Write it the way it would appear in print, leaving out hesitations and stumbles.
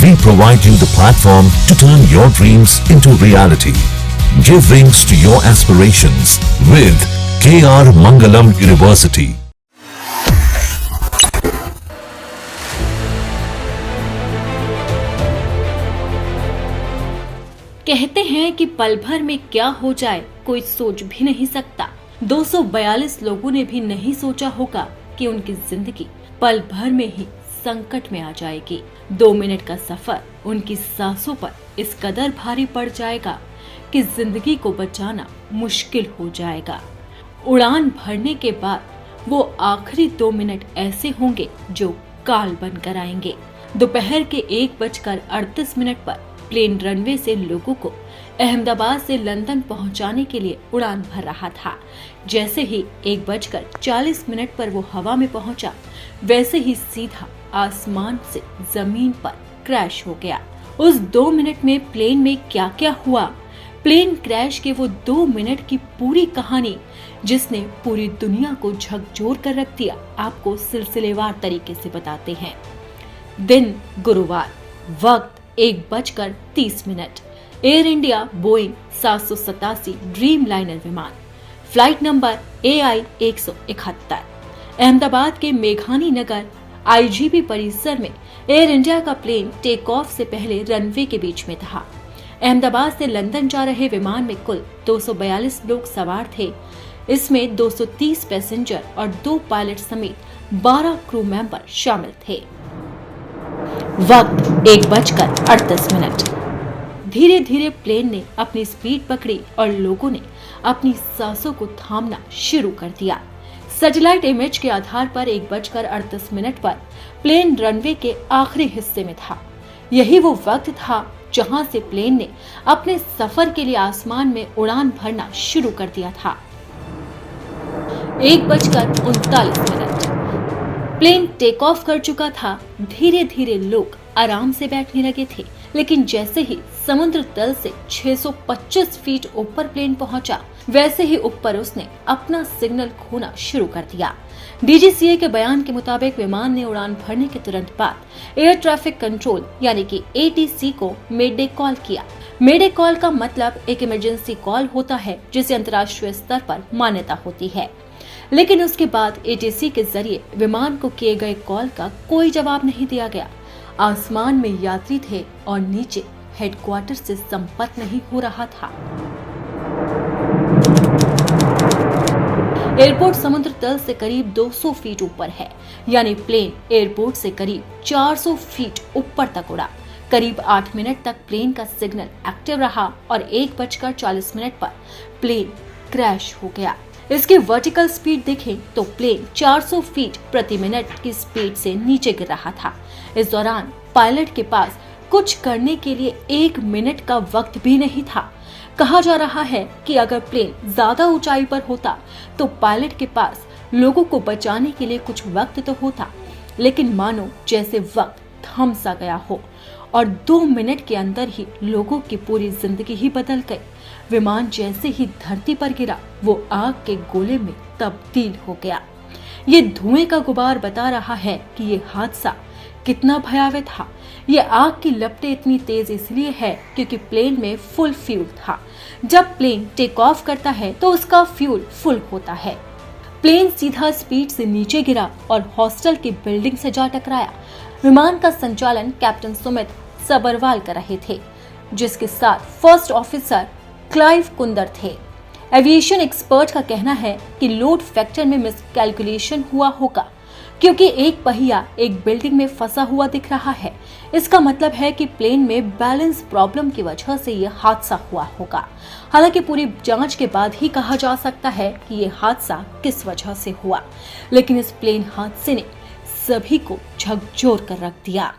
we provide you the platform to turn your dreams into reality. Give wings to your aspirations with KR Mangalam University. कहते हैं कि पल भर में क्या हो जाए कोई सोच भी नहीं सकता। 242 लोगों ने भी नहीं सोचा होगा कि उनकी जिंदगी पल भर में ही संकट में आ जाएगी। 2 मिनट का सफर उनकी सांसों पर इस कदर भारी पड़ जाएगा कि जिंदगी को बचाना मुश्किल हो जाएगा। उड़ान भरने के बाद वो आखिरी 2 मिनट ऐसे होंगे जो काल बनकर आएंगे। दोपहर के 1:38 पर प्लेन रनवे से लोगों को अहमदाबाद से लंदन पहुंचाने के लिए उड़ान भर रहा था। जैसे ही 1:40 पर वो हवा में पहुंचा, वैसे ही सीधा आसमान से जमीन पर क्रैश हो गया। उस 2 मिनट में प्लेन में क्या क्या हुआ, प्लेन क्रैश के वो 2 मिनट की पूरी कहानी जिसने पूरी दुनिया को झकझोर कर रख दिया, आपको सिलसिलेवार तरीके से बताते हैं। दिन गुरुवार, वक्त 1:30। Air India Boeing 787 dream liner विमान, फ्लाइट नंबर AI 171, अहमदाबाद के मेघानी नगर IGP परिसर में एयर इंडिया का प्लेन टेक ऑफ से पहले रनवे के बीच में था। अहमदाबाद से लंदन जा रहे विमान में कुल 242 लोग सवार थे। इसमें 230 पैसेंजर और 2 पायलट समेत 12 क्रू मेंबर शामिल थे। वक्त 1:38। धीरे धीरे प्लेन ने अपनी स्पीड पकड़ी और लोगों ने अपनी सांसों को थामना शुरू कर दिया। सैटेलाइट इमेज के आधार पर 1:38 पर प्लेन रनवे के आखिरी हिस्से में था। यही वो वक्त था जहां से प्लेन ने अपने सफर के लिए आसमान में उड़ान भरना शुरू कर दिया था। 1:39। प्लेन टेक ऑफ कर चुका था। धीरे धीरे लोग आराम से बैठने लगे थे, लेकिन जैसे ही समुद्र तल से 625 फीट ऊपर प्लेन पहुंचा, वैसे ही ऊपर उसने अपना सिग्नल खोना शुरू कर दिया। DGCA के बयान के मुताबिक विमान ने उड़ान भरने के तुरंत बाद एयर ट्रैफिक कंट्रोल यानी कि ATC को मेडे कॉल किया। मेडे कॉल का मतलब एक इमरजेंसी कॉल होता है जिसे अंतर्राष्ट्रीय स्तर पर मान्यता होती है। लेकिन उसके बाद ATC के जरिए विमान को किए गए कॉल का कोई जवाब नहीं दिया गया। आसमान में यात्री थे और नीचे हेडक्वार्टर से संपर्क नहीं हो रहा था। एयरपोर्ट समुद्र तल से करीब 200 फीट ऊपर है, यानी प्लेन एयरपोर्ट से करीब 400 फीट ऊपर तक उड़ा। करीब 8 मिनट तक प्लेन का सिग्नल एक्टिव रहा और 1:40 पर प्लेन क्रैश हो गया। इसकी वर्टिकल स्पीड देखें तो प्लेन 400 फीट प्रति मिनट की स्पीड से नीचे गिर रहा था। इस दौरान पायलट के पास कुछ करने के लिए 1 मिनट का वक्त भी नहीं था। कहा जा रहा है कि अगर प्लेन ज्यादा ऊंचाई पर होता तो पायलट के पास लोगों को बचाने के लिए कुछ वक्त तो होता, लेकिन मानो जैसे वक्त थम सा गया हो और 2 मिनट के अंदर ही लोगों की पूरी जिंदगी ही बदल गई। विमान जैसे ही धरती पर गिरा, वो आग के गोले में तब्दील हो गया। ये धुएं का गुबार बता रहा है कि ये हादसा कितना भयावह था। ये आग की लपटें इतनी तेज इसलिए है क्योंकि प्लेन में फुल फ्यूल था। जब प्लेन टेक ऑफ करता है तो उसका फ्यूल फुल होता है। प्लेन सीधा स्पीड से नीचे गिरा और हॉस्टल की बिल्डिंग से जा टकराया। विमान का संचालन कैप्टन सुमित सबरवाल कर रहे थे, जिसके साथ फर्स्ट ऑफिसर क्लाइव कुंदर थे। एविएशन एक्सपर्ट का कहना है कि लोड फैक्टर में मिसकैलकुलेशन हुआ होगा, क्योंकि एक पहिया एक बिल्डिंग में फंसा हुआ दिख रहा है। इसका मतलब है कि प्लेन में बैलेंस प्रॉब्लम की वजह से यह हादसा हुआ होगा। हालांकि पूरी जांच के बाद ही कहा जा सकता है कि यह हादसा किस वजह से हुआ, लेकिन इस प्लेन हादसे ने सभी को झकझोर कर रख दिया।